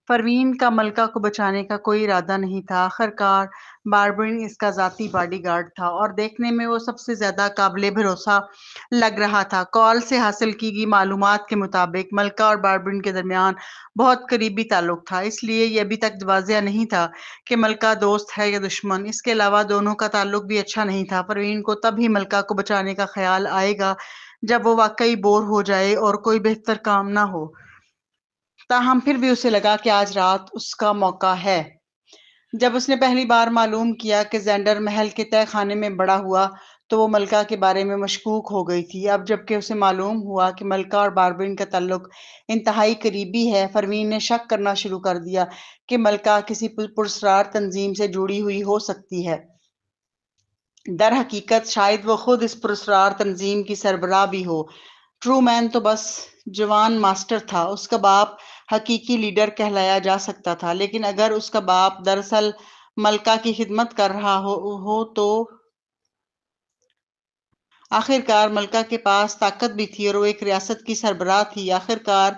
پروین کا ملکہ کو بچانے کا کوئی ارادہ نہیں تھا۔ آخرکار باربرن اس کا ذاتی باڈی گارڈ تھا اور دیکھنے میں وہ سب سے زیادہ قابل بھروسہ لگ رہا تھا۔ کال سے حاصل کی گئی معلومات کے مطابق ملکہ اور باربرن کے درمیان بہت قریبی تعلق تھا، اس لیے یہ ابھی تک واضح نہیں تھا کہ ملکہ دوست ہے یا دشمن۔ اس کے علاوہ دونوں کا تعلق بھی اچھا نہیں تھا۔ پروین کو تب ہی ملکہ کو بچانے کا خیال آئے گا جب وہ واقعی بور ہو جائے اور کوئی بہتر کام نہ ہو۔ تاہم پھر بھی اسے لگا کہ آج رات اس کا موقع ہے۔ جب اس نے پہلی بار معلوم کیا کہ زینڈر محل کے تہہ خانے میں بڑا ہوا تو وہ ملکہ کے بارے میں مشکوک ہو گئی تھی۔ اب جب کہ اسے معلوم ہوا کہ ملکہ اور باربرن کا تعلق انتہائی قریبی ہے، پروین نے شک کرنا شروع کر دیا کہ ملکہ کسی پراسرار تنظیم سے جڑی ہوئی ہو سکتی ہے۔ در حقیقت شاید وہ خود اس پراسرار تنظیم کی سربراہ بھی ہو۔ ٹرومین تو بس جوان ماسٹر تھا، اس کا باپ حقیقی لیڈر کہلایا جا سکتا تھا، لیکن اگر اس کا باپ دراصل ملکہ کی خدمت کر رہا ہو تو آخرکار ملکہ کے پاس طاقت بھی تھی اور وہ ایک ریاست کی سربراہ تھی۔ آخرکار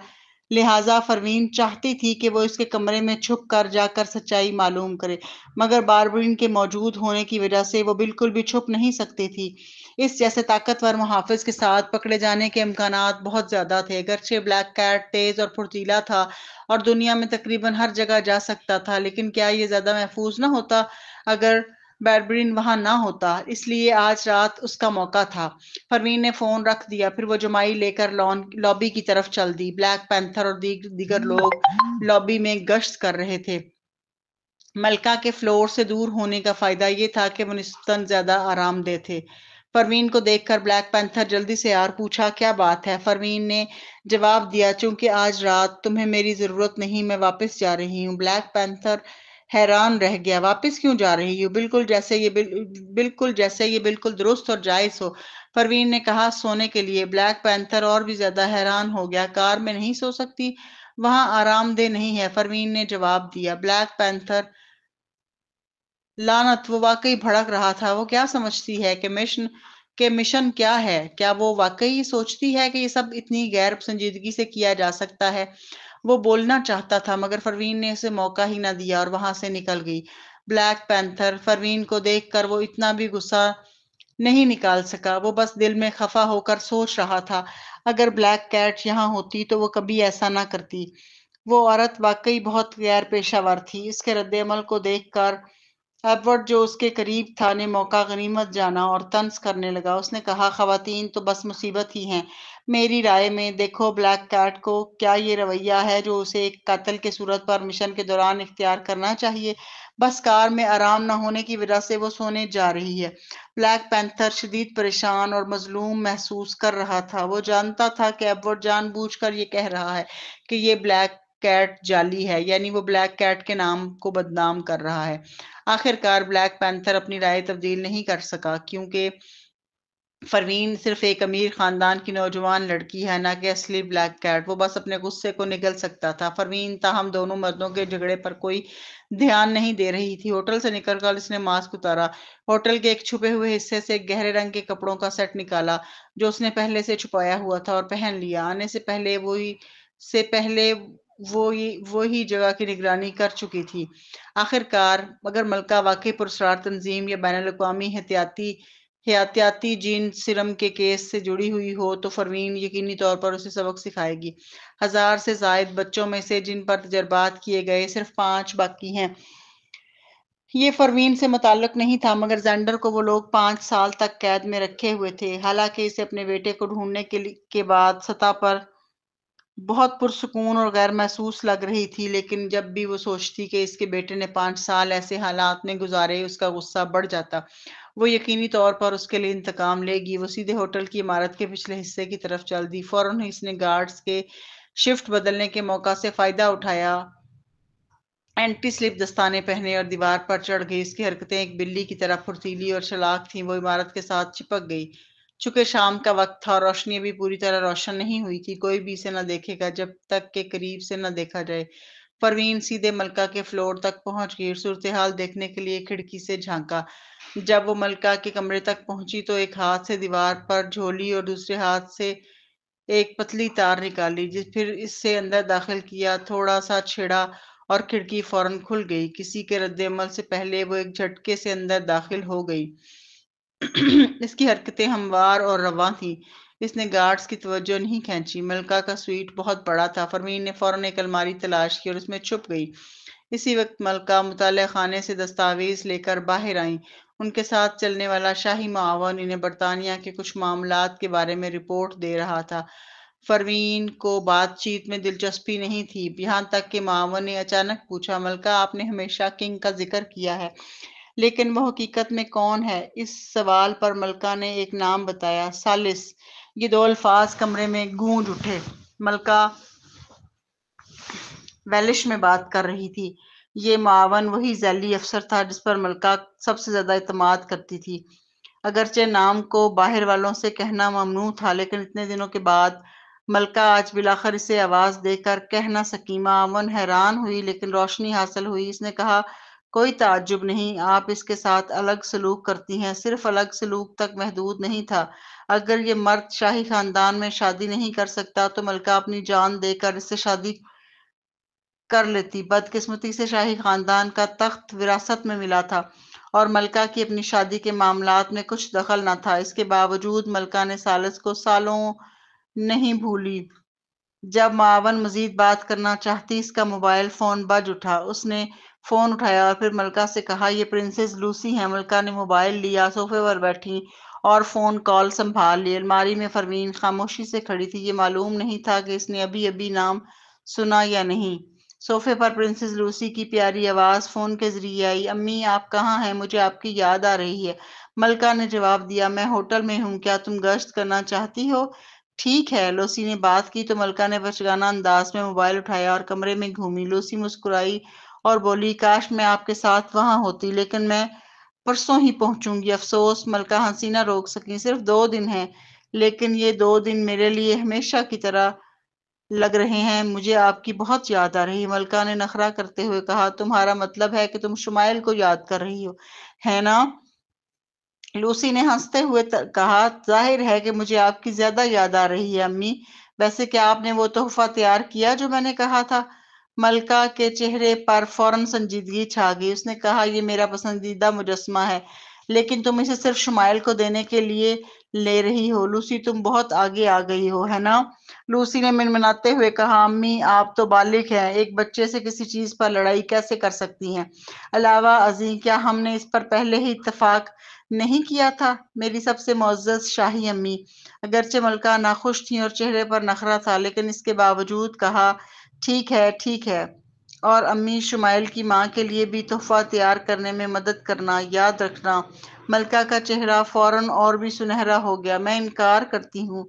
لہٰذا پروین چاہتی تھی کہ وہ اس کے کمرے میں چھپ کر جا کر سچائی معلوم کرے، مگر باربرن کے موجود ہونے کی وجہ سے وہ بالکل بھی چھپ نہیں سکتی تھی۔ اس جیسے طاقتور محافظ کے ساتھ پکڑے جانے کے امکانات بہت زیادہ تھے۔ اگرچہ بلیک کیٹ تیز اور پھرتیلا تھا اور دنیا میں تقریباً ہر جگہ جا سکتا تھا، لیکن کیا یہ زیادہ محفوظ نہ ہوتا اگر باربرن وہاں نہ ہوتا؟ اس لیے آج رات اس کا موقع تھا۔ پروین نے فون رکھ دیا، پھر وہ جمائی لے کر لابی کی طرف چل دی۔ بلیک پینتھر اور دیگر لوگ لابی میں گشت کر رہے تھے۔ ملکہ کے فلور سے دور ہونے کا فائدہ یہ تھا کہ وہ نسبتاً زیادہ آرام دہ تھے۔ پروین کو دیکھ کر بلیک پینتھر جلدی سے پوچھا، کیا بات ہے؟ پروین نے جواب دیا، چونکہ آج رات تمہیں میری ضرورت نہیں، میں واپس جا رہی ہوں۔ بلیک پینتھر حیران رہ گیا، واپس کیوں جا رہی ہوں؟ بالکل جیسے یہ بالکل درست اور جائز ہو، پروین نے کہا، سونے کے لیے۔ بلیک پینتھر اور بھی زیادہ حیران ہو گیا، کار میں نہیں سو سکتی؟ وہاں آرام دہ نہیں ہے، پروین نے جواب دیا۔ بلیک پینتھر لعنت، وہ واقعی بھڑک رہا تھا۔ وہ کیا سمجھتی ہے کہ مشن کیا ہے؟ کیا وہ واقعی سوچتی ہے کہ یہ سب اتنی غیر سنجیدگی سے کیا جا سکتا ہے؟ وہ بولنا چاہتا تھا مگر پروین نے اسے موقع ہی نہ دیا اور وہاں سے نکل گئی۔ بلیک پینتھر پروین کو دیکھ کر وہ اتنا بھی غصہ نہیں نکال سکا، وہ بس دل میں خفا ہو کر سوچ رہا تھا، اگر بلیک کیٹ یہاں ہوتی تو وہ کبھی ایسا نہ کرتی۔ وہ عورت واقعی بہت غیر پیشہ ور تھی۔ اس کے رد عمل کو دیکھ کر ایڈورڈ، جو اس کے قریب تھا، نے موقع غنیمت جانا اور طنز کرنے لگا۔ اس نے کہا، خواتین تو بس مصیبت ہی ہیں میری رائے میں۔ دیکھو بلیک کیٹ کو کیا یہ رویہ ہے جو اسے ایک قاتل کے صورت پر مشن کے دوران اختیار کرنا چاہیے؟ بس کار میں آرام نہ ہونے کی وجہ سے وہ سونے جا رہی ہے۔ بلیک پینتھر شدید پریشان اور مظلوم محسوس کر رہا تھا۔ وہ جانتا تھا کہ ایڈورڈ جان بوجھ کر یہ کہہ رہا ہے کہ یہ بلیک کیٹ جعلی ہے، یعنی وہ بلیک کیٹ کے نام کو بدنام کر رہا ہے۔ آخرکار بلیک پینتھر اپنی رائے تبدیل نہیں کر سکا، کیونکہ پروین صرف ایک امیر خاندان کی نوجوان لڑکی ہے، نہ کہ اصلی بلیک کیٹ۔ وہ بس اپنے غصے کو نگل سکتا تھا۔ پروین تاہم دونوں مردوں کے جھگڑے پر کوئی دھیان نہیں دے رہی تھی۔ ہوٹل سے نکل کر اس نے ماسک اتارا، ہوٹل کے ایک چھپے ہوئے حصے سے ایک گہرے رنگ کے کپڑوں کا سیٹ نکالا جو اس نے پہلے سے چھپایا ہوا تھا اور پہن لیا۔ آنے سے پہلے وہی جگہ کی نگرانی کر چکی تھی۔ آخرکار اگر ملکہ واقعی پراسرار تنظیم یا بین الاقوامی حیاتیاتی جین سیرم کے کیس سے جڑی ہوئی ہو تو پروین یقینی طور پر اسے سبق سکھائے گی۔ 1000 سے زائد بچوں میں سے جن پر تجربات کیے گئے صرف 5 باقی ہیں۔ یہ پروین سے متعلق نہیں تھا، مگر زینڈر کو وہ لوگ 5 سال تک قید میں رکھے ہوئے تھے۔ حالانکہ اسے اپنے بیٹے کو ڈھونڈنے کے بعد سطح پر بہت پرسکون اور غیر محسوس لگ رہی تھی، لیکن جب بھی وہ سوچتی کہ اس کے بیٹے نے 5 سال ایسے حالات میں گزارے، اس کا غصہ بڑھ جاتا۔ وہ یقینی طور پر اس کے لیے انتقام لے گی۔ وہ سیدھے ہوٹل کی عمارت کے پچھلے حصے کی طرف چل دی۔ فوراً ہی اس نے گارڈز کے شفٹ بدلنے کے موقع سے فائدہ اٹھایا، اینٹی سلپ دستانے پہنے اور دیوار پر چڑھ گئی۔ اس کی حرکتیں ایک بلی کی طرح پھرتیلی اور چالاک تھیں۔ وہ عمارت کے ساتھ چپک گئی۔ چونکہ شام کا وقت تھا اور روشنی ابھی پوری طرح روشن نہیں ہوئی تھی، کوئی بھی اسے نہ دیکھے گا جب تک کہ قریب سے نہ دیکھا جائے۔ پروین سیدھے ملکہ کے فلور تک پہنچ گئی اور صورتحال دیکھنے کے لیے کھڑکی سے جھانکا۔ جب وہ ملکہ کے کمرے تک پہنچی تو ایک ہاتھ سے دیوار پر جھولی اور دوسرے ہاتھ سے ایک پتلی تار نکالی، پھر اس سے اندر داخل کیا، تھوڑا سا چھیڑا اور کھڑکی فوراً کھل گئی۔ کسی کے رد عمل سے پہلے وہ ایک جھٹکے سے اندر داخل ہو گئی۔ اس کی حرکتیں ہموار اور رواں تھیں۔ اس نے گارڈز کی توجہ نہیں کھینچی۔ ملکہ کا سویٹ بہت بڑا تھا۔ پروین نے فوراً ایک الماری تلاش کی اور اس میں چھپ گئی۔ اسی وقت ملکہ مطالعہ خانے سے دستاویز لے کر باہر آئیں۔ ان کے ساتھ چلنے والا شاہی معاون انہیں برطانیہ کے کچھ معاملات کے بارے میں رپورٹ دے رہا تھا۔ پروین کو بات چیت میں دلچسپی نہیں تھی، یہاں تک کہ معاون نے اچانک پوچھا، ملکہ آپ نے ہمیشہ کنگ کا ذکر کیا ہے، لیکن وہ حقیقت میں کون ہے؟ اس سوال پر ملکہ نے ایک نام بتایا، سالس۔ یہ دو الفاظ کمرے میں گونج اٹھے۔ ملکہ ویلش میں بات کر رہی تھی۔ یہ معاون وہی ذیلی افسر تھا جس پر ملکہ سب سے زیادہ اعتماد کرتی تھی۔ اگرچہ نام کو باہر والوں سے کہنا ممنوع تھا، لیکن اتنے دنوں کے بعد ملکہ آج بالآخر اسے آواز دے کر کہہ نہ سکی۔ معاون حیران ہوئی لیکن روشنی حاصل ہوئی۔ اس نے کہا، کوئی تعجب نہیں، آپ اس کے ساتھ الگ سلوک کرتی ہیں۔ صرف الگ سلوک تک محدود نہیں تھا۔ اگر یہ مرد شاہی خاندان میں شادی نہیں کر سکتا تو ملکہ اپنی جان دے کر اس سے شادی کر لیتی۔ بدقسمتی سے شاہی خاندان کا تخت وراثت میں ملا تھا اور ملکہ کی اپنی شادی کے معاملات میں کچھ دخل نہ تھا۔ اس کے باوجود ملکہ نے سالس کو سالوں نہیں بھولی۔ جب معاون مزید بات کرنا چاہتی، اس کا موبائل فون بج اٹھا۔ اس نے فون اٹھایا اور پھر ملکہ سے کہا، یہ پرنسس لوسی ہیں۔ ملکہ نے موبائل لیا، صوفے پر بیٹھی اور فون کال سنبھال لی۔ الماری میں پروین خاموشی سے کھڑی تھی۔ یہ معلوم نہیں تھا کہ اس نے ابھی نام سنا یا نہیں۔ صوفے پر پرنسس لوسی کی پیاری آواز فون کے ذریعے آئی، امی آپ کہاں ہیں؟ مجھے آپ کی یاد آ رہی ہے۔ ملکہ نے جواب دیا، میں ہوٹل میں ہوں، کیا تم گشت کرنا چاہتی ہو؟ ٹھیک ہے۔ لوسی نے بات کی تو ملکہ نے بچگانہ انداز میں موبائل اٹھایا اور کمرے میں گھومی۔ لوسی مسکرائی اور بولی، کاش میں آپ کے ساتھ وہاں ہوتی، لیکن میں پرسوں ہی پہنچوں گی۔ افسوس۔ ملکہ ہنسی نہ روک سکی۔ صرف 2 دن ہیں، لیکن یہ 2 دن میرے لیے ہمیشہ کی طرح لگ رہے ہیں۔ مجھے آپ کی بہت یاد آ رہی ہے۔ ملکہ نے نخرہ کرتے ہوئے کہا، تمہارا مطلب ہے کہ تم شمائل کو یاد کر رہی ہو، ہے نا؟ لوسی نے ہنستے ہوئے کہا، ظاہر ہے کہ مجھے آپ کی زیادہ یاد آ رہی ہے امی۔ ویسے کیا آپ نے وہ تحفہ تیار کیا جو میں نے کہا تھا؟ ملکہ کے چہرے پر فوراً سنجیدگی چھا گئی۔ اس نے کہا، یہ میرا پسندیدہ مجسمہ ہے، لیکن تم اسے صرف شمائل کو دینے کے لیے لے رہی ہو۔ لوسی تم بہت آگے آ گئی ہو، ہے نا؟ لوسی نے منمناتے ہوئے کہا، امی آپ تو بالغ ہیں، ایک بچے سے کسی چیز پر لڑائی کیسے کر سکتی ہیں؟ علاوہ ازیں کیا ہم نے اس پر پہلے ہی اتفاق نہیں کیا تھا؟ میری سب سے معزز شاہی امی۔ اگرچہ ملکہ ناخوش تھیں اور چہرے پر نخرہ تھا، لیکن اس کے باوجود کہا، ٹھیک ہے ٹھیک ہے، اور امی شمائل کی ماں کے لیے بھی تحفہ تیار کرنے میں مدد کرنا، یاد رکھنا۔ ملکہ کا چہرہ فوراً اور بھی سنہرا ہو گیا۔ میں انکار کرتی ہوں۔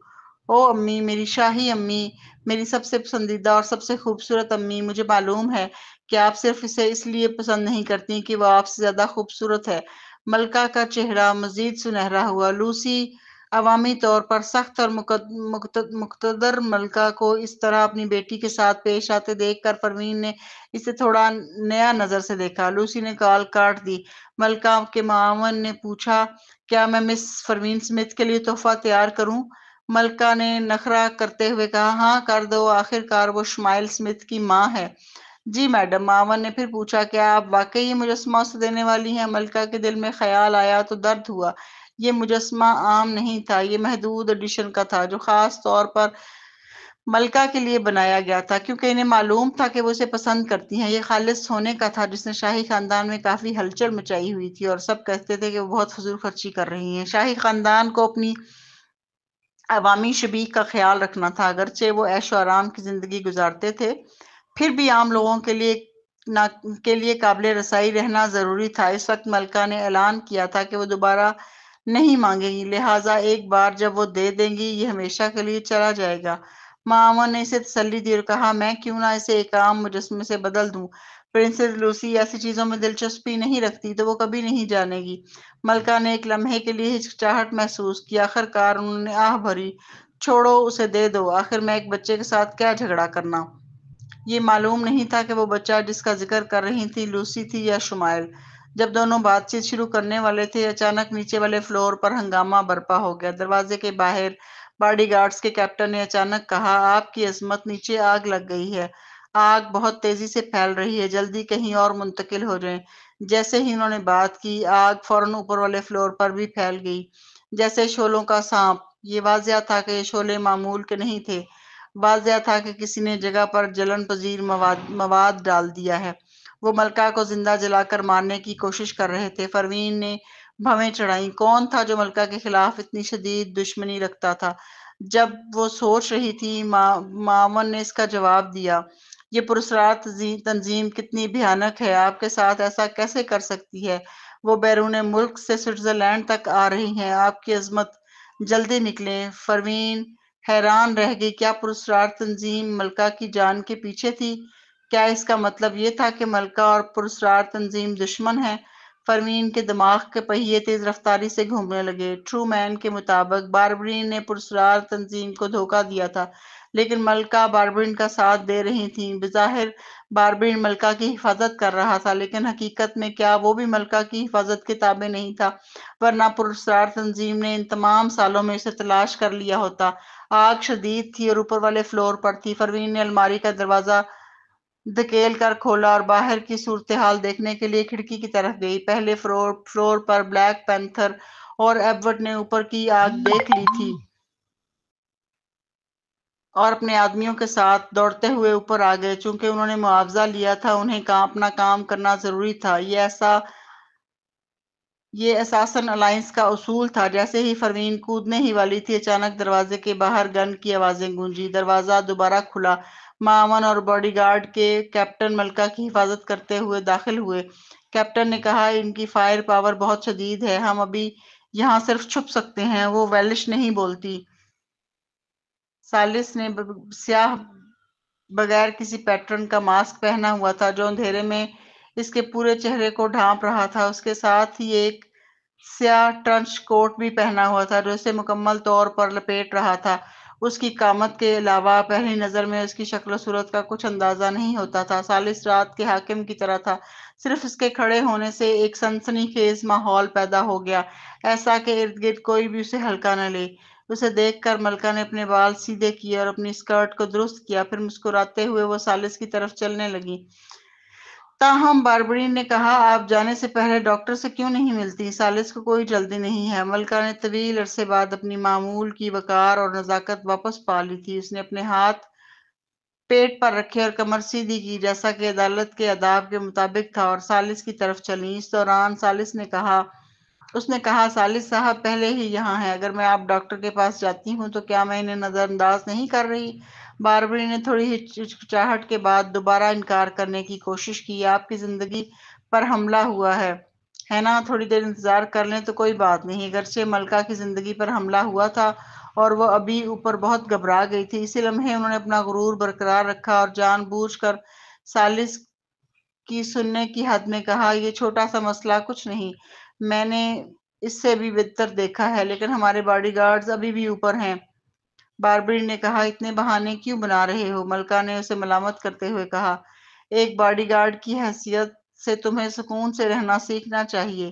او امی، میری شاہی امی، میری سب سے پسندیدہ اور سب سے خوبصورت امی، مجھے معلوم ہے کہ آپ صرف اسے اس لیے پسند نہیں کرتی کہ وہ آپ سے زیادہ خوبصورت ہے۔ ملکہ کا چہرہ مزید سنہرا ہوا۔ لوسی عوامی طور پر سخت اور مقتدر ملکہ کو اس طرح اپنی بیٹی کے ساتھ پیش آتے دیکھ کر پروین نے اسے تھوڑا نیا نظر سے دیکھا۔ لوسی نے کال کاٹ دی۔ ملکہ کے معاون نے پوچھا، کیا میں مس پروین سمتھ کے لیے تحفہ تیار کروں؟ ملکہ نے نخرہ کرتے ہوئے کہا، ہاں کر دو، آخر کار وہ شمائل سمتھ کی ماں ہے۔ جی میڈم۔ معاون نے پھر پوچھا، کیا آپ واقعی یہ مجسمہ اسے دینے والی ہیں؟ ملکہ کے دل میں خیال آیا تو درد ہوا۔ یہ مجسمہ عام نہیں تھا، یہ محدود ایڈیشن کا تھا، جو خاص طور پر ملکہ کے لیے بنایا گیا تھا، کیونکہ انہیں معلوم تھا کہ وہ اسے پسند کرتی ہیں۔ یہ خالص ہونے کا تھا، جس نے شاہی خاندان میں کافی ہلچل مچائی ہوئی تھی اور سب کہتے تھے کہ وہ بہت فضول خرچی کر رہی ہیں۔ شاہی خاندان کو اپنی عوامی شبیہ کا خیال رکھنا تھا۔ اگرچہ وہ عیش و آرام کی زندگی گزارتے تھے، پھر بھی عام لوگوں کے لیے قابل رسائی رہنا ضروری تھا۔ اس وقت ملکہ نے اعلان کیا تھا کہ وہ دوبارہ نہیں مانگیں گی، لہٰذا ایک بار جب وہ دے دیں گی، یہ ہمیشہ کے لیے چلا جائے گا۔ معاون نے اسے تسلی دی اور کہا، میں کیوں نہ اسے ایک عام مجسمے سے بدل دوں؟ پرنسس لوسی ایسی چیزوں میں دلچسپی نہیں رکھتی تو وہ کبھی نہیں جانے گی۔ ملکہ نے ایک لمحے کے لیے ہچکچاہٹ محسوس کی۔ آخر کار انہوں نے آہ بھری، چھوڑو اسے دے دو، آخر میں ایک بچے کے ساتھ کیا جھگڑا کرنا؟ یہ معلوم نہیں تھا کہ وہ بچہ جس کا ذکر کر رہی تھی لوسی تھی یا شمائل۔ جب دونوں بات چیت شروع کرنے والے تھے، اچانک نیچے والے فلور پر ہنگامہ برپا ہو گیا۔ دروازے کے باہر باڈی گارڈز کے کیپٹن نے اچانک کہا، آپ کی عظمت، نیچے آگ لگ گئی ہے۔ آگ بہت تیزی سے پھیل رہی ہے، جلدی کہیں اور منتقل ہو جائیں۔ جیسے ہی انہوں نے بات کی، آگ فوراً اوپر والے فلور پر بھی پھیل گئی، جیسے شعلوں کا سانپ۔ یہ واضح تھا کہ یہ شعلے معمول کے نہیں تھے، واضح تھا کہ کسی نے جگہ پر جلن پذیر مواد ڈال دیا ہے۔ وہ ملکہ کو زندہ جلا کر مارنے کی کوشش کر رہے تھے۔ پروین نے بھویں چڑھائیں۔ کون تھا جو ملکہ کے خلاف اتنی شدید دشمنی رکھتا تھا؟ جب وہ سوچ رہی تھی، معاون نے اس کا جواب دیا، یہ پراسرار تنظیم کتنی بھیانک ہے، آپ کے ساتھ ایسا کیسے کر سکتی ہے؟ وہ بیرون ملک سے سوئٹزرلینڈ تک آ رہی ہیں، آپ کی عظمت، جلدی نکلیں۔ پروین حیران رہ گئی، کیا پراسرار تنظیم ملکہ کی جان کے پیچھے تھی؟ کیا اس کا مطلب یہ تھا کہ ملکہ اور پراسرار تنظیم دشمن ہیں؟ پروین کے دماغ کے پہیے تیز رفتاری سے گھومنے لگے۔ ٹرو مین کے مطابق باربرین نے پراسرار تنظیم کو دھوکہ دیا تھا، لیکن ملکہ باربرین کا ساتھ دے رہی تھیں۔ بظاہر باربرین ملکہ کی حفاظت کر رہا تھا، لیکن حقیقت میں کیا وہ بھی ملکہ کی حفاظت کے تابع نہیں تھا؟ ورنہ پراسرار تنظیم نے ان تمام سالوں میں اسے تلاش کر لیا ہوتا۔ آگ شدید تھی اور اوپر والے فلور پر تھی۔ پروین نے الماری کا دروازہ دھکیل کر کھولا اور باہر کی صورتحال دیکھنے کے لیے کھڑکی کی طرف گئی۔ پہلے فلور پر بلیک پینتھر اور ایبوٹ نے اوپر کی آگ دیکھ لی تھی اور اپنے آدمیوں کے ساتھ دوڑتے ہوئے اوپر آ گئے۔ چونکہ انہوں نے معاوضہ لیا تھا، انہیں اپنا کام کرنا ضروری تھا۔ یہ اساسن الائنس کا اصول تھا۔ جیسے ہی پروین کودنے ہی والی تھی، اچانک دروازے کے باہر گن کی آوازیں گونجی۔ دروازہ دوبارہ کھلا۔ معاون اور باڈی گارڈ کے کیپٹن ملکہ کی حفاظت کرتے ہوئے داخل ہوئے۔ کیپٹن نے کہا، ان کی فائر پاور بہت شدید ہے، ہم ابھی یہاں صرف چھپ سکتے ہیں۔ وہ ویلش نہیں بولتی۔ سالس نے سیاہ بغیر کسی پیٹرن کا ماسک پہنا ہوا تھا جو اندھیرے میں اس کے پورے چہرے کو ڈھانپ رہا تھا۔ اس کے ساتھ ہی ایک سیاہ ٹرنچ کوٹ بھی پہنا ہوا تھا جو اسے مکمل طور پر لپیٹ رہا تھا۔ اس کی قامت کے علاوہ پہلی نظر میں اس کی شکل و صورت کا کچھ اندازہ نہیں ہوتا تھا۔ سالس رات کے حاکم کی طرح تھا۔ صرف اس کے کھڑے ہونے سے ایک سنسنی خیز ماحول پیدا ہو گیا، ایسا کہ ارد گرد کوئی بھی اسے ہلکا نہ لے۔ اسے دیکھ کر ملکہ نے اپنے بال سیدھے کیے اور اپنی اسکرٹ کو درست کیا، پھر مسکراتے ہوئے وہ سالس کی طرف چلنے لگی۔ تاہم باربرین نے کہا، آپ جانے سے پہلے ڈاکٹر سے کیوں نہیں ملتی؟ سالس کو کوئی جلدی نہیں ہے۔ ملکہ نے طویل عرصے بعد اپنی معمول کی وقار اور نزاکت واپس پا لی تھی۔ اس نے اپنے ہاتھ پیٹ پر رکھے اور کمر سیدھی کی، جیسا کہ عدالت کے آداب کے مطابق تھا، اور سالس کی طرف چلی۔ اس دوران اس نے کہا، سالس صاحب پہلے ہی یہاں ہیں۔ اگر میں آپ ڈاکٹر کے پاس جاتی ہوں تو کیا میں انہیں نظر انداز نہیں کر رہی؟ باربری نے تھوڑی ہچکچاہٹ کے بعد دوبارہ انکار کرنے کی کوشش کی۔ آپ کی زندگی پر حملہ ہوا ہے نا؟ تھوڑی دیر انتظار کر لیں تو کوئی بات نہیں۔ اگرچہ ملکہ کی زندگی پر حملہ ہوا تھا اور وہ ابھی اوپر بہت گھبرا گئی تھی، اسی لمحے انہوں نے اپنا غرور برقرار رکھا اور جان بوجھ کر سالس کی سننے کی حد میں کہا، یہ چھوٹا سا مسئلہ کچھ نہیں، میں نے اس سے بھی بدتر دیکھا ہے، لیکن ہمارے باڈی گارڈز ابھی بھی اوپر ہیں۔ باربری نے کہا، اتنے بہانے کیوں بنا رہے ہو؟ ملکہ نے اسے ملامت کرتے ہوئے کہا، ایک باڈی گارڈ کی حیثیت سے تمہیں سکون سے رہنا سیکھنا چاہیے۔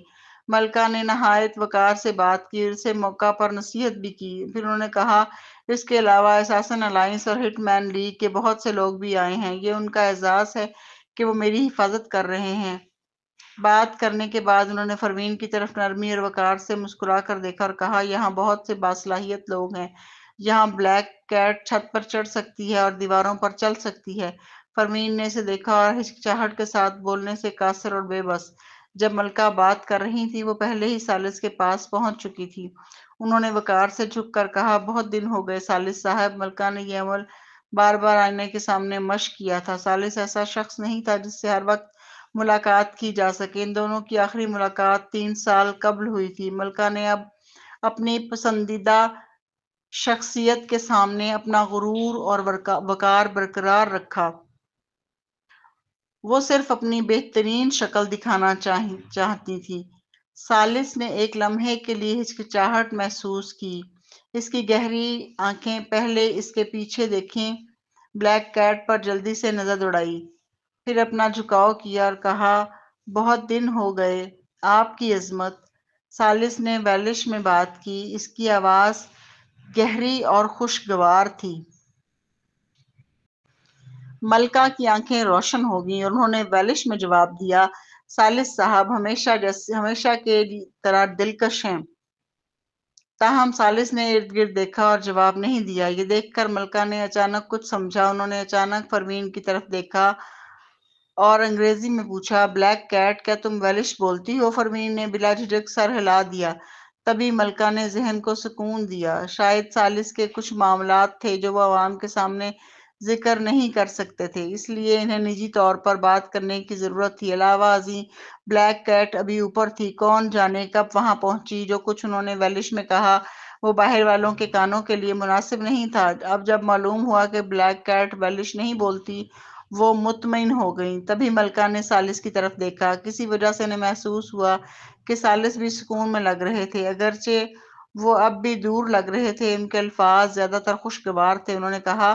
ملکہ نے نہایت وقار سے بات کی اور اسے موقع پر نصیحت بھی کی۔ پھر انہوں نے کہا، اس کے علاوہ اساسن الائنس اور ہٹ مین لیگ کے بہت سے لوگ بھی آئے ہیں، یہ ان کا اعزاز ہے کہ وہ میری حفاظت کر رہے ہیں۔ بات کرنے کے بعد انہوں نے پروین کی طرف نرمی اور وقار سے مسکرا کر دیکھا اور کہا، یہاں بہت سے باصلاحیت لوگ ہیں، یہاں بلیک کیٹ چھت پر چڑھ سکتی ہے اور دیواروں پر چل سکتی ہے۔ پروین نے اسے دیکھا اور ہچکچاہٹ کے ساتھ بولنے سے قاصر اور بے بس۔ جب ملکہ بات کر رہی تھی وہ پہلے ہی سالس کے پاس پہنچ چکی تھی۔ انہوں نے وقار سے جھک کر کہا، بہت دن ہو گئے سالس صاحب۔ ملکہ نے یہ عمل بار بار آئینے کے سامنے مشق کیا تھا۔ سالس ایسا شخص نہیں تھا جس سے ہر وقت ملاقات کی جا سکے۔ ان دونوں کی آخری ملاقات 3 سال قبل ہوئی تھی۔ ملکہ نے اب اپنی پسندیدہ شخصیت کے سامنے اپنا غرور اور وقار برقرار رکھا۔ وہ صرف اپنی بہترین شکل دکھانا چاہتی تھی۔ سالس نے ایک لمحے کے لیے ہچکچاہٹ محسوس کی۔ اس کی گہری آنکھیں پہلے اس کے پیچھے دیکھیں، بلیک کیٹ پر جلدی سے نظر دوڑائی، پھر اپنا جھکاؤ کیا اور کہا، بہت دن ہو گئے آپ کی عظمت۔ سالس نے ویلش میں بات کی، اس کی آواز گہری اور خوشگوار تھی۔ ملکہ کی آنکھیں روشن ہو گئیں اور انہوں نے ویلش میں جواب دیا، ثالث صاحب ہمیشہ کے طرح دلکش ہیں۔ تاہم ثالث نے ارد گرد دیکھا اور جواب نہیں دیا۔ یہ دیکھ کر ملکہ نے اچانک کچھ سمجھا۔ انہوں نے اچانک پروین کی طرف دیکھا اور انگریزی میں پوچھا، بلیک کیٹ، کیا تم ویلش بولتی ہو؟ پروین نے بلا جھجک سر ہلا دیا۔ تبھی ملکہ نے ذہن کو سکون دیا۔ شاید ثالث کے کچھ معاملات تھے جو وہ عوام کے سامنے ذکر نہیں کر سکتے تھے، اس لیے انہیں نجی طور پر بات کرنے کی ضرورت تھی۔ علاوہ ازیں بلیک کیٹ ابھی اوپر تھی، کون جانے کب وہاں پہنچی۔ جو کچھ انہوں نے ویلش میں کہا وہ باہر والوں کے کانوں کے لیے مناسب نہیں تھا۔ اب جب معلوم ہوا کہ بلیک کیٹ ویلش نہیں بولتی، وہ مطمئن ہو گئیں۔ تبھی ملکہ نے ثالث کی طرف دیکھا۔ کسی وجہ سے انہیں محسوس ہوا کہ ثالث بھی سکون میں لگ رہے تھے، اگرچہ وہ اب بھی دور لگ رہے تھے۔ ان کے الفاظ زیادہ تر خوشگوار تھے۔ انہوں نے کہا،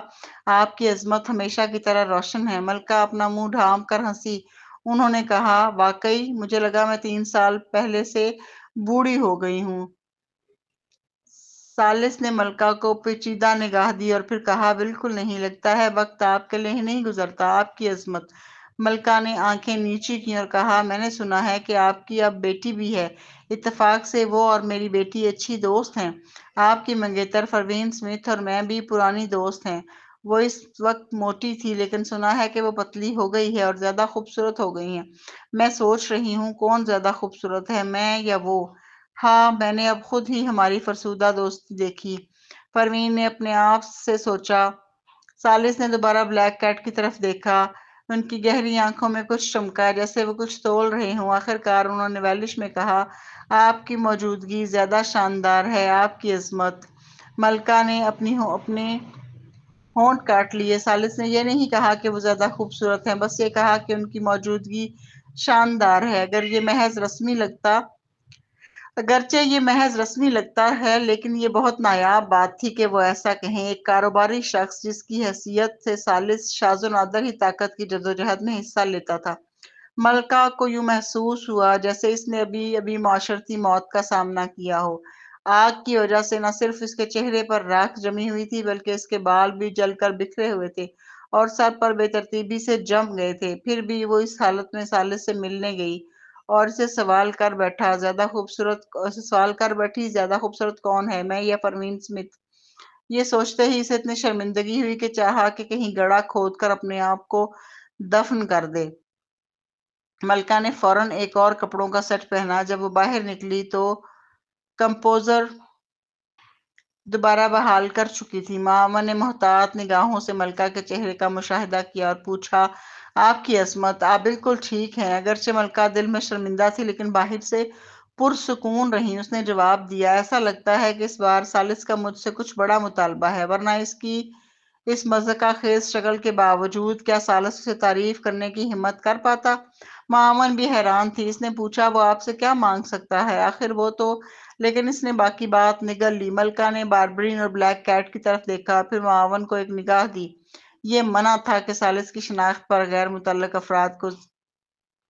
آپ کی عظمت ہمیشہ کی طرح روشن ہے۔ ملکہ اپنا منہ ڈھانپ کر ہنسی۔ انہوں نے کہا، واقعی مجھے لگا میں 3 سال پہلے سے بوڑھی ہو گئی ہوں۔ ثالث نے ملکہ کو پیچیدہ نگاہ دی اور پھر کہا، بالکل نہیں، لگتا ہے وقت آپ کے لیے نہیں گزرتا، آپ کی عظمت۔ ملکہ نے آنکھیں نیچی کیں اور کہا، میں نے سنا ہے کہ آپ کی اب بیٹی بھی ہے۔ اتفاق سے وہ اور میری بیٹی اچھی دوست ہیں۔ آپ کی منگیتر پروین سمتھ اور میں بھی پرانی دوست ہیں۔ وہ اس وقت موٹی تھی لیکن سنا ہے کہ وہ پتلی ہو گئی ہے اور زیادہ خوبصورت ہو گئی ہیں۔ میں سوچ رہی ہوں کون زیادہ خوبصورت ہے، میں یا وہ؟ ہاں، میں نے اب خود ہی ہماری فرسودہ دوستی دیکھی، پروین نے اپنے آپ سے سوچا۔ ثالث نے دوبارہ بلیک کیٹ کی طرف دیکھا۔ ان کی گہری آنکھوں میں کچھ چمکا جیسے وہ کچھ تول رہے ہوں۔ آخرکار انہوں نے ویلش میں کہا، آپ کی موجودگی زیادہ شاندار ہے، آپ کی عظمت۔ ملکہ نے اپنے ہونٹ کاٹ لیے۔ ثالث نے یہ نہیں کہا کہ وہ زیادہ خوبصورت ہیں، بس یہ کہا کہ ان کی موجودگی شاندار ہے۔ اگرچہ یہ محض رسمی لگتا ہے، لیکن یہ بہت نایاب بات تھی کہ وہ ایسا کہیں۔ ایک کاروباری شخص جس کی حیثیت سے ثالث شاذ و نادر ہی طاقت کی جدوجہد میں حصہ لیتا تھا۔ ملکہ کو یوں محسوس ہوا جیسے اس نے ابھی ابھی معاشرتی موت کا سامنا کیا ہو۔ آگ کی وجہ سے نہ صرف اس کے چہرے پر راکھ جمی ہوئی تھی بلکہ اس کے بال بھی جل کر بکھرے ہوئے تھے اور سر پر بے ترتیبی سے جم گئے تھے۔ پھر بھی وہ اس حالت میں ثالث سے ملنے گئی اور اسے سوال کر بیٹھی، زیادہ خوبصورت کون ہے، میں یا پروین سمتھ؟ یہ سوچتے ہی اسے اتنی شرمندگی ہوئی کہ چاہا کہ کہیں گڑھا کھود کر اپنے آپ کو دفن کر دے۔ ملکہ نے فوراً ایک اور کپڑوں کا سیٹ پہنا۔ جب وہ باہر نکلی تو کمپوزر دوبارہ بحال کر چکی تھی۔ معاون نے محتاط نگاہوں سے ملکہ کے چہرے کا مشاہدہ کیا اور پوچھا، آپ کی عظمت، آپ بالکل ٹھیک ہیں؟ اگرچہ ملکہ دل میں شرمندہ تھی لیکن باہر سے پرسکون رہی۔ اس نے جواب دیا، ایسا لگتا ہے کہ اس بار ثالث کا مجھ سے کچھ بڑا مطالبہ ہے، ورنہ اس کی اس مضحکہ خیز شکل کے باوجود کیا ثالث اسے تعریف کرنے کی ہمت کر پاتا؟ معاون بھی حیران تھی۔ اس نے پوچھا، وہ آپ سے کیا مانگ سکتا ہے؟ آخر وہ تو… لیکن اس نے باقی بات نگل لی۔ ملکہ نے باربرین اور بلیک کیٹ کی طرف دیکھا، پھر معاون کو ایک نگاہ دی۔ یہ منع تھا کہ ثالث کی شناخت پر غیر متعلق افراد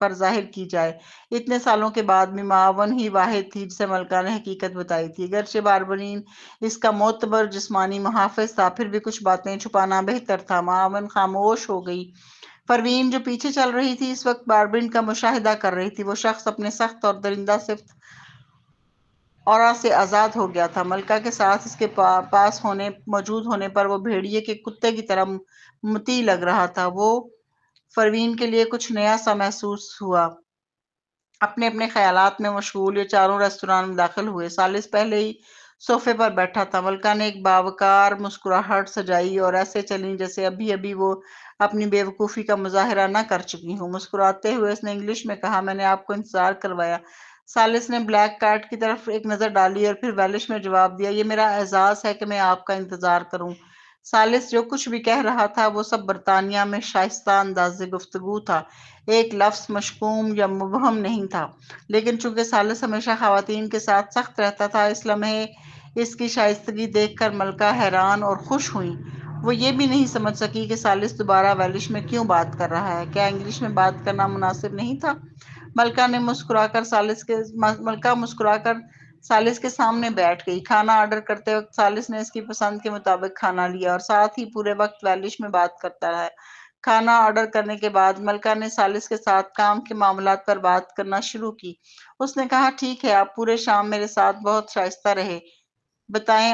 پر ظاہر کی جائے۔ اتنے سالوں کے بعد بھی معاون ہی واحد تھی جسے ملکہ نے حقیقت بتائی تھی۔ اگرچہ باربرین اس کا معتبر جسمانی محافظ تھا، پھر بھی کچھ باتیں چھپانا بہتر تھا۔ معاون خاموش ہو گئی۔ پروین جو پیچھے چل رہی تھی اس وقت باربرین کا مشاہدہ کر رہی تھی۔ وہ شخص اپنے سخت اور درندہ صفت اورا سے آزاد ہو گیا تھا۔ ملکہ کے ساتھ اس کے پاس موجود ہونے پر وہ بھیڑیے کے کتے کی طرح مطیع لگ رہا تھا۔ وہ پروین کے لیے کچھ نیا سا محسوس ہوا۔ اپنے اپنے خیالات میں مشغول یہ چاروں ریستوران میں داخل ہوئے۔ ثالث پہلے ہی صوفے پر بیٹھا تھا۔ ملکہ نے ایک باوقار مسکراہٹ سجائی اور ایسے چلیں جیسے ابھی ابھی وہ اپنی بے وقوفی کا مظاہرہ نہ کر چکی ہوں۔ مسکراتے ہوئے اس نے انگلش میں کہا، میں نے آپ کو انتظار کروایا۔ ثالث نے بلیک کیٹ کی طرف ایک نظر ڈالی اور پھر ویلش میں جواب دیا، یہ میرا اعزاز ہے کہ میں آپ کا انتظار کروں۔ ثالث جو کچھ بھی کہہ رہا تھا وہ سب برطانیہ میں شائستہ انداز گفتگو تھا، ایک لفظ مشکوم یا مبہم نہیں تھا۔ لیکن چونکہ ثالث ہمیشہ خواتین کے ساتھ سخت رہتا تھا، اس لمحے اس کی شائستگی دیکھ کر ملکہ حیران اور خوش ہوئی۔ وہ یہ بھی نہیں سمجھ سکی کہ ثالث دوبارہ ویلش میں کیوں بات کر رہا ہے۔ کیا انگلش میں بات کرنا مناسب نہیں تھا؟ ملکہ مسکرا کر ثالث کے سامنے بیٹھ گئی۔ کھانا آرڈر کرتے وقت ثالث نے اس کی پسند کے مطابق کھانا لیا اور ساتھ ہی پورے وقت ویلش میں بات کرتا رہا۔ کھانا آرڈر کرنے کے بعد ملکہ نے سالس کے ساتھ کام کے معاملات پر بات کرنا شروع کی۔ اس نے کہا، ٹھیک ہے، آپ پورے شام میرے ساتھ بہت شائستہ رہے۔ بتائیں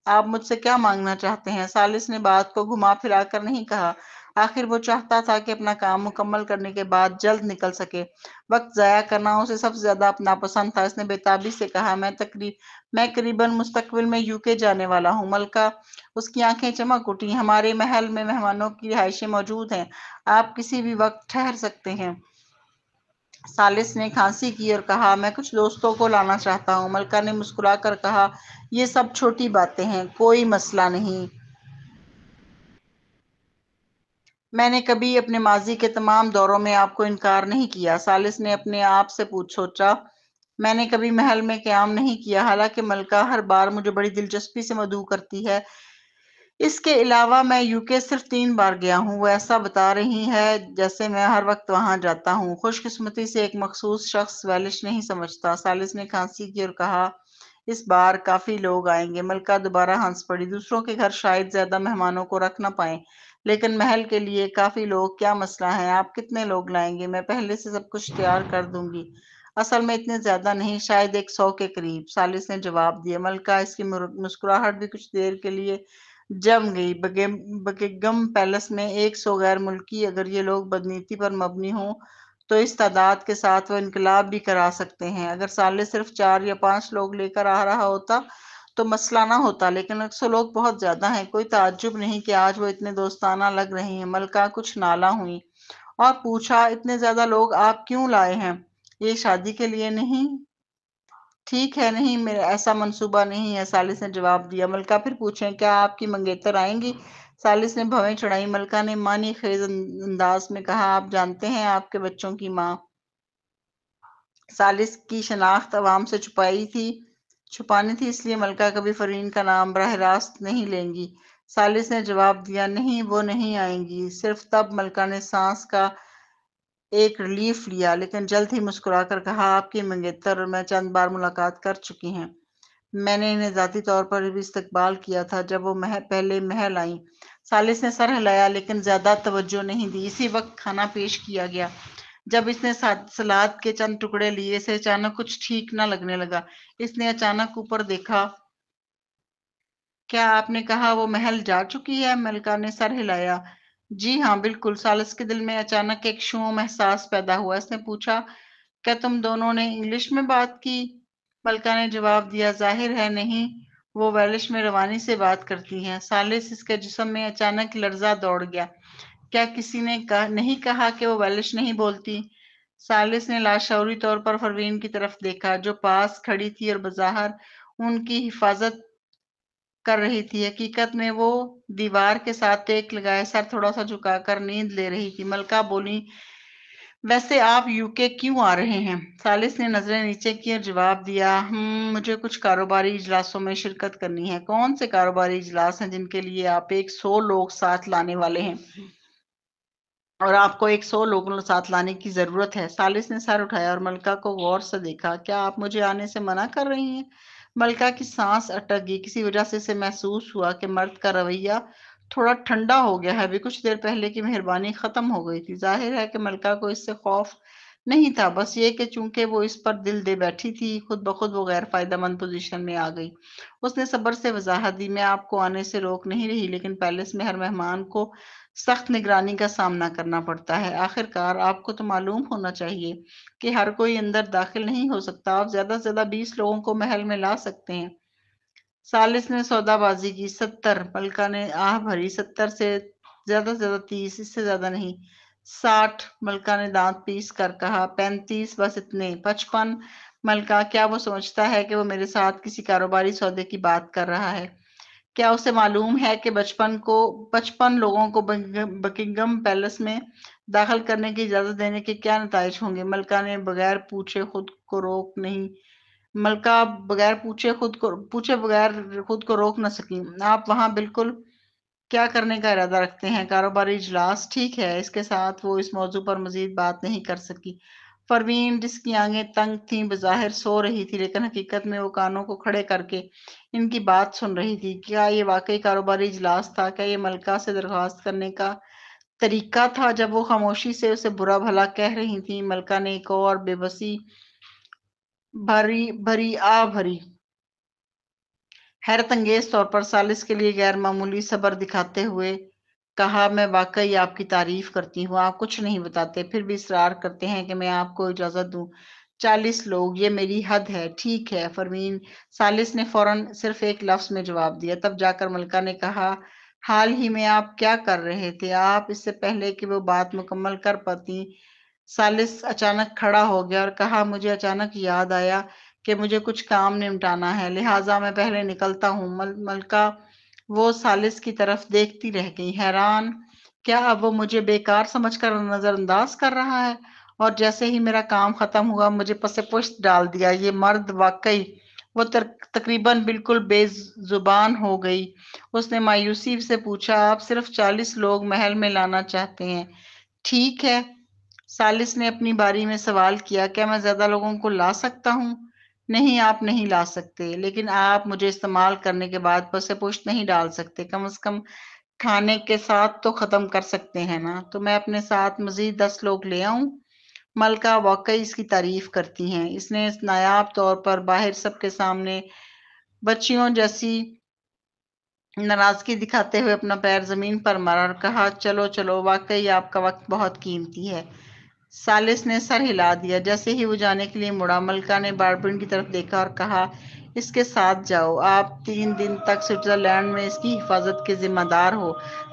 آپ مجھ سے کیا مانگنا چاہتے ہیں؟ سالس نے بات کو گھما پھرا کر نہیں کہا۔ آخر وہ چاہتا تھا کہ اپنا کام مکمل کرنے کے بعد جلد نکل سکے۔ وقت ضائع کرنا اسے سب سے زیادہ ناپسند تھا۔ اس نے بےتابی سے کہا، میں قریباً مستقبل میں UK جانے والا ہوں۔ ملکہ، اس کی آنکھیں چمک اٹھیں۔ ہمارے محل میں مہمانوں کی رہائشیں موجود ہیں، آپ کسی بھی وقت ٹھہر سکتے ہیں۔ سالس نے کھانسی کی اور کہا، میں کچھ دوستوں کو لانا چاہتا ہوں۔ ملکہ نے مسکرا کر کہا، یہ سب چھوٹی باتیں ہیں، کوئی مسئلہ نہیں۔ میں نے کبھی اپنے ماضی کے تمام دوروں میں آپ کو انکار نہیں کیا۔ سالس نے اپنے آپ سے سوچا، میں نے کبھی محل میں قیام نہیں کیا، حالانکہ ملکہ ہر بار مجھے بڑی دلچسپی سے مدعو کرتی ہے۔ اس کے علاوہ میں UK صرف 3 بار گیا ہوں۔ وہ ایسا بتا رہی ہے جیسے میں ہر وقت وہاں جاتا ہوں۔ خوش قسمتی سے ایک مخصوص شخص ویلش نہیں سمجھتا۔ سالس نے کھانسی کی اور کہا، اس بار کافی لوگ آئیں گے۔ ملکہ دوبارہ ہنس پڑی۔ دوسروں کے گھر شاید زیادہ مہمانوں کو رکھ نہ پائیں، لیکن محل کے لیے کافی لوگ کیا مسئلہ ہے؟ آپ کتنے لوگ لائیں گے؟ میں پہلے سے سب کچھ تیار کر دوں گی۔ اصل میں اتنے زیادہ نہیں، شاید 100 کے قریب، سالس نے جواب دیا۔ ملکہ، اس کی مسکراہٹ بھی کچھ دیر کے لیے جم گئی۔ بکنگم پیلس میں 100 غیر ملکی، اگر یہ لوگ بدنیتی پر مبنی ہوں تو اس تعداد کے ساتھ وہ انقلاب بھی کرا سکتے ہیں۔ اگر سالس صرف 4 یا 5 لوگ لے کر آ رہا ہوتا تو مسئلہ نہ ہوتا، لیکن 100 لوگ بہت زیادہ ہیں۔ کوئی تعجب نہیں کہ آج وہ اتنے دوستانہ لگ رہی ہیں۔ ملکہ کچھ نالاں ہوئی اور پوچھا، اتنے زیادہ لوگ آپ کیوں لائے ہیں؟ یہ شادی کے لیے نہیں؟ ٹھیک ہے، نہیں، میرا ایسا منصوبہ نہیں ہے، سالس نے جواب دیا۔ ملکہ پھر پوچھیں، کیا آپ کی منگیتر آئیں گی؟ سالس نے بھویں چڑھائی۔ ملکہ نے معنی خیز انداز میں کہا، آپ جانتے ہیں آپ کے بچوں کی ماں۔ سالس کی شناخت عوام سے چھپانی تھی، اس لیے ملکہ کبھی فرین کا نام براہ راست نہیں لیں گی۔ سالس نے جواب دیا، نہیں، وہ نہیں آئیں گی۔ صرف تب ملکہ نے سانس کا ایک ریلیف لیا، لیکن جلد ہی مسکرا کر کہا، آپ کی منگیتر اور میں چند بار ملاقات کر چکی ہیں۔ میں نے انہیں ذاتی طور پر بھی استقبال کیا تھا جب وہ پہلے محل آئیں۔ سالس نے سر ہلایا لیکن زیادہ توجہ نہیں دی۔ اسی وقت کھانا پیش کیا گیا۔ جب اس نے سلاد کے چند ٹکڑے لیے، اسے اچانک کچھ ٹھیک نہ لگنے لگا۔ اس نے اچانک اوپر دیکھا۔ کیا آپ نے کہا وہ محل جا چکی ہے؟ ملکہ نے سر ہلایا۔ جی ہاں، بالکل۔ سالس کے دل میں اچانک ایک شوم احساس پیدا ہوا۔ اس نے پوچھا، کیا تم دونوں نے انگلش میں بات کی؟ ملکہ نے جواب دیا، ظاہر ہے نہیں، وہ ویلش میں روانی سے بات کرتی ہیں۔ سالس، اس کے جسم میں اچانک لرزہ دوڑ گیا۔ کیا کسی نے نہیں کہا کہ وہ ویلش نہیں بولتی؟ سالس نے لاشعوری طور پر پروین کی طرف دیکھا، جو پاس کھڑی تھی اور بظاہر ان کی حفاظت کر رہی تھی۔ حقیقت میں وہ دیوار کے ساتھ ٹیک لگائے سر تھوڑا سا جھکا کر نیند لے رہی تھی۔ ملکہ بولی، ویسے آپ UK کیوں آ رہے ہیں؟ سالس نے نظریں نیچے کی اور جواب دیا، مجھے کچھ کاروباری اجلاسوں میں شرکت کرنی ہے۔ کون سے کاروباری اجلاس ہیں جن کے لیے آپ 100 لوگ ساتھ لانے والے ہیں اور آپ کو 100 لوگوں ساتھ لانے کی ضرورت ہے؟ سالس نے سر اٹھایا اور ملکہ کو غور سے دیکھا۔ کیا آپ مجھے آنے سے منع کر رہی ہیں؟ ملکہ کی سانس اٹک گئی۔ کسی وجہ سے اسے محسوس ہوا کہ مرد کا رویہ تھوڑا ٹھنڈا ہو گیا ہے۔ ابھی کچھ دیر پہلے کی مہربانی ختم ہو گئی تھی۔ ظاہر ہے کہ ملکہ کو اس سے خوف نہیں تھا، بس یہ کہ چونکہ وہ اس پر دل دے بیٹھی تھی، خود بخود وہ غیر فائدہ مند پوزیشن میں آ گئی۔ اس نے صبر سے وضاحت دی، میں آپ کو آنے سے روک نہیں رہی، لیکن پیلس میں ہر مہمان کو سخت نگرانی کا سامنا کرنا پڑتا ہے۔ آخرکار آپ کو تو معلوم ہونا چاہیے کہ ہر کوئی اندر داخل نہیں ہو سکتا۔ آپ زیادہ سے زیادہ 20 لوگوں کو محل میں لا سکتے ہیں۔ سالس نے سودا بازی کی۔ 70۔ ملکہ نے آہ بھری۔ 70 سے زیادہ 30، اس سے زیادہ نہیں۔ 60۔ ملکہ نے دانت پیس کر کہا۔ 35، بس اتنے۔ 55۔ ملکہ، کیا وہ سمجھتا ہے کہ وہ میرے ساتھ کسی کاروباری سودے کی بات کر رہا ہے؟ کیا اسے معلوم ہے کہ 55 لوگوں کو بکنگم پیلس میں داخل کرنے کی اجازت دینے کے کیا نتائج ہوں گے؟ ملکہ نے بغیر پوچھے خود کو روک نہ سکی۔ آپ وہاں بالکل کیا کرنے کا ارادہ رکھتے ہیں؟ کاروباری اجلاس؟ ٹھیک ہے۔ اس کے ساتھ وہ اس موضوع پر مزید بات نہیں کر سکی۔ پروین، جس کی آنکھیں تنگ تھیں، بظاہر سو رہی تھی، لیکن حقیقت میں وہ کانوں کو کھڑے کر کے ان کی بات سن رہی تھی۔ کیا یہ واقعی کاروباری اجلاس تھا؟ کیا یہ ملکہ سے درخواست کرنے کا طریقہ تھا جب وہ خاموشی سے اسے برا بھلا کہہ رہی تھی۔ ملکہ نے ایک اور بے بسی بھری حیرت انگیز طور پر سالس کے لیے غیر معمولی صبر دکھاتے ہوئے کہا، میں واقعی آپ کی تعریف کرتی ہوں، آپ کچھ نہیں بتاتے، پھر بھی اصرار کرتے ہیں کہ میں آپ کو اجازت دوں۔ 40 لوگ، یہ میری حد ہے۔ ٹھیک ہے فرمین، سالس نے فوراً صرف ایک لفظ میں جواب دیا۔ تب جا کر ملکہ نے کہا، حال ہی میں آپ کیا کر رہے تھے؟ آپ اس سے پہلے کہ وہ بات مکمل کر پاتی، سالس اچانک کھڑا ہو گیا اور کہا، مجھے اچانک یاد آیا کہ مجھے کچھ کام نمٹانا ہے، لہٰذا میں پہلے نکلتا ہوں۔ ملکہ وہ سالس کی طرف دیکھتی رہ گئی، حیران، کیا اب وہ مجھے بیکار سمجھ کر نظر انداز کر رہا ہے؟ اور جیسے ہی میرا کام ختم ہوا مجھے پس پشت ڈال دیا۔ یہ مرد واقعی، وہ تقریباً بالکل بے زبان ہو گئی۔ اس نے مایوسی سے پوچھا، آپ صرف 40 لوگ محل میں لانا چاہتے ہیں، ٹھیک ہے؟ سالس نے اپنی باری میں سوال کیا، کیا میں زیادہ لوگوں کو لا سکتا ہوں؟ نہیں، آپ نہیں لا سکتے، لیکن آپ مجھے استعمال کرنے کے بعد پس پشت نہیں ڈال سکتے۔ کم از کم کھانے کے ساتھ تو ختم کر سکتے ہیں نا؟ تو میں اپنے ساتھ مزید 10 لوگ لے آؤں؟ ملکہ واقعی اس کی تعریف کرتی ہیں۔ اس نے نایاب طور پر باہر سب کے سامنے بچیوں جیسی ناراضگی دکھاتے ہوئے اپنا پیر زمین پر مارا اور کہا، چلو چلو، واقعی آپ کا وقت بہت قیمتی ہے۔ سالس نے سر ہلا دیا۔ جیسے ہی وہ جانے کے لیے مڑا، ملکہ نے باربرن کی طرف دیکھا اور کہا، اس کے ساتھ جاؤ، آپ 3 دن تک سوئٹزرلینڈ میں اس کی حفاظت کے ذمہ دار ہو۔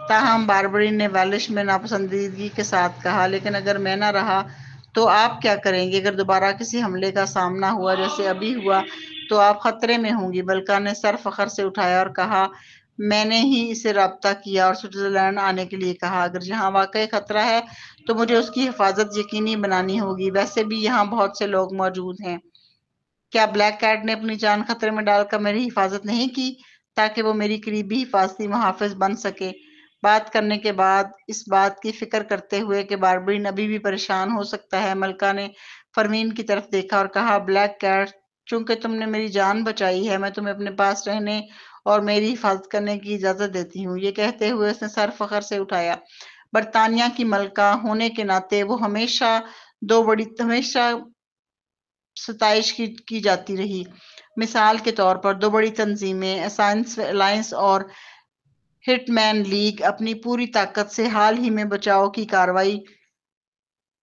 تاہم باربرن نے ویلش میں ناپسندیدگی کے ساتھ کہا، لیکن اگر میں نہ رہا تو آپ کیا کریں گے؟ اگر دوبارہ کسی حملے کا سامنا ہوا جیسے ابھی ہوا تو آپ خطرے میں ہوں گی۔ ملکہ نے سر فخر سے اٹھایا اور کہا، میں نے ہی اسے رابطہ کیا اور سوئٹزرلینڈ آنے کے لیے کہا۔ اگر یہاں واقعی خطرہ ہے تو مجھے اس کی حفاظت یقینی بنانی ہوگی۔ ویسے بھی یہاں بہت سے لوگ موجود ہیں۔ کیا بلیک کیٹ نے اپنی جان خطرے میں ڈال کر میری حفاظت نہیں کی تاکہ وہ میری قریبی حفاظتی محافظ بن سکے؟ بات کرنے کے بعد اس بات کی فکر کرتے ہوئے کہ باربرن ابھی بھی پریشان ہو سکتا ہے، ملکہ نے فرمین کی طرف دیکھا اور کہا، بلیک کیٹ، چونکہ تم نے میری جان بچائی ہے، میں تمہیں اپنے پاس رہنے اور میری حفاظت کرنے کی اجازت دیتی ہوں۔ یہ کہتے ہوئے اس نے سر فخر سے اٹھایا۔ برطانیہ کی ملکہ ہونے کے ناطے وہ ہمیشہ ستائش کی جاتی رہی۔ مثال کے طور پر 2 بڑی تنظیمیں اسائنس الائنس اور ہٹ مین لیگ اپنی پوری طاقت سے حال ہی میں بچاؤ کی کارروائی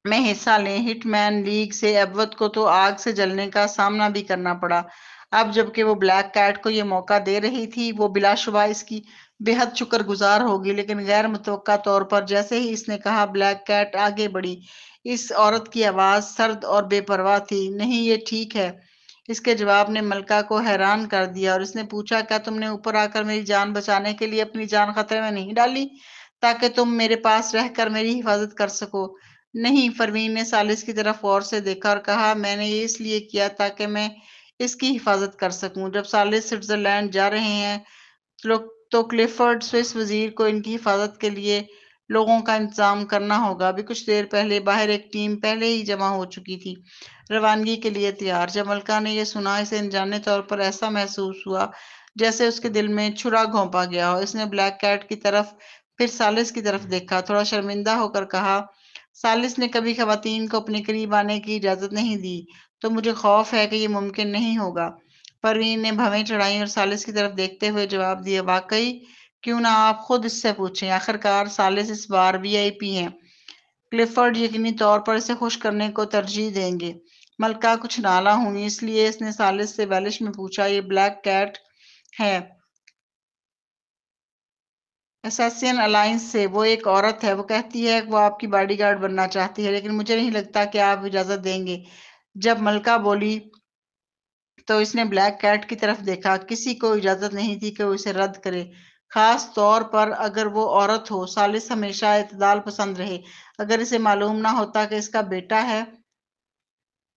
میں حصہ لیں۔ ہٹ مین لیگ سے ایبوت کو تو آگ سے جلنے کا سامنا بھی کرنا پڑا۔ اب جبکہ وہ بلیک کیٹ کو یہ موقع دے رہی تھی، وہ بلا شبہ اس کی بے حد شکر گزار ہوگی، لیکن غیر متوقع طور پر جیسے ہی اس نے کہا، بلیک کیٹ آگے بڑھی۔ اس عورت کی آواز سرد اور بے پرواہ تھی۔ نہیں، یہ ٹھیک ہے۔ اس کے جواب نے ملکہ کو حیران کر دیا اور اس نے پوچھا، کیا تم نے اوپر آ کر میری جان بچانے کے لیے اپنی جان خطرے میں نہیں ڈالی تاکہ تم میرے پاس رہ کر میری حفاظت کر سکو؟ نہیں، فرمین نے سالس کی طرف غور سے دیکھا اور کہا، میں نے یہ اس لیے کیا تاکہ میں اس کی حفاظت کر سکوں۔ جب سالس سوئٹزرلینڈ جا رہے ہیں تو کلیفرڈ سوئس وزیر کو ان کی حفاظت کے لیے لوگوں کا انتظام کرنا ہوگا۔ ابھی کچھ دیر پہلے باہر ایک ٹیم پہلے ہی جمع ہو چکی تھی، روانگی کے لیے تیار۔ جب ملکہ نے یہ سنا، اسے انجانے طور پر ایسا محسوس ہوا جیسے اس کے دل میں چھرا گھونپا گیا ہو۔ اس نے بلیک کیٹ کی طرف پھر سالس کی طرف دیکھا، تھوڑا شرمندہ ہو کر کہا، سالس نے کبھی خواتین کو اپنے قریب آنے کی اجازت نہیں دی، تو مجھے خوف ہے کہ یہ ممکن نہیں ہوگا۔ پروین نے بھویں چڑھائیں اور سالس کی طرف دیکھتے ہوئے جواب دیا، واقعی؟ کیوں نہ آپ خود اس سے پوچھیں؟ آخرکار سالس اس بار VIP ہیں۔ کلیفرڈ یقینی طور پر اسے خوش کرنے کو ترجیح دیں گے۔ ملکہ کچھ نالاں ہوئی، اس لیے اس نے سالس سے ویلش میں پوچھا، یہ بلیک کیٹ ہے اساسین الائنس سے، وہ ایک عورت ہے، وہ کہتی ہے کہ وہ آپ کی باڈی گارڈ بننا چاہتی ہے، لیکن مجھے نہیں لگتا کہ آپ اجازت دیں گے۔ جب ملکہ بولی تو اس نے بلیک کیٹ کی طرف دیکھا۔ کسی کو اجازت نہیں تھی کہ وہ اسے رد کرے، خاص طور پر اگر وہ عورت ہو۔ سالس ہمیشہ اعتدال پسند رہے۔ اگر اسے معلوم نہ ہوتا کہ اس کا بیٹا ہے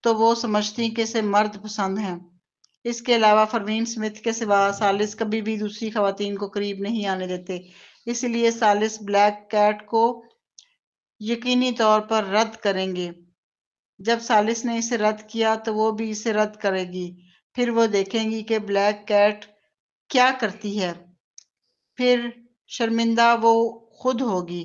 تو وہ سمجھتی کہ اسے مرد پسند ہیں۔ اس کے علاوہ فرمین سمتھ کے سوا سالس کبھی بھی دوسری خواتین کو قریب نہیں آنے دیتے، اس لیے سالس بلیک کیٹ کو یقینی طور پر رد کریں گے۔ جب سالس نے اسے رد کیا تو وہ بھی اسے رد کرے گی، پھر وہ دیکھیں گی کہ بلیک کیٹ کیا کرتی ہے، پھر شرمندہ وہ خود ہوگی۔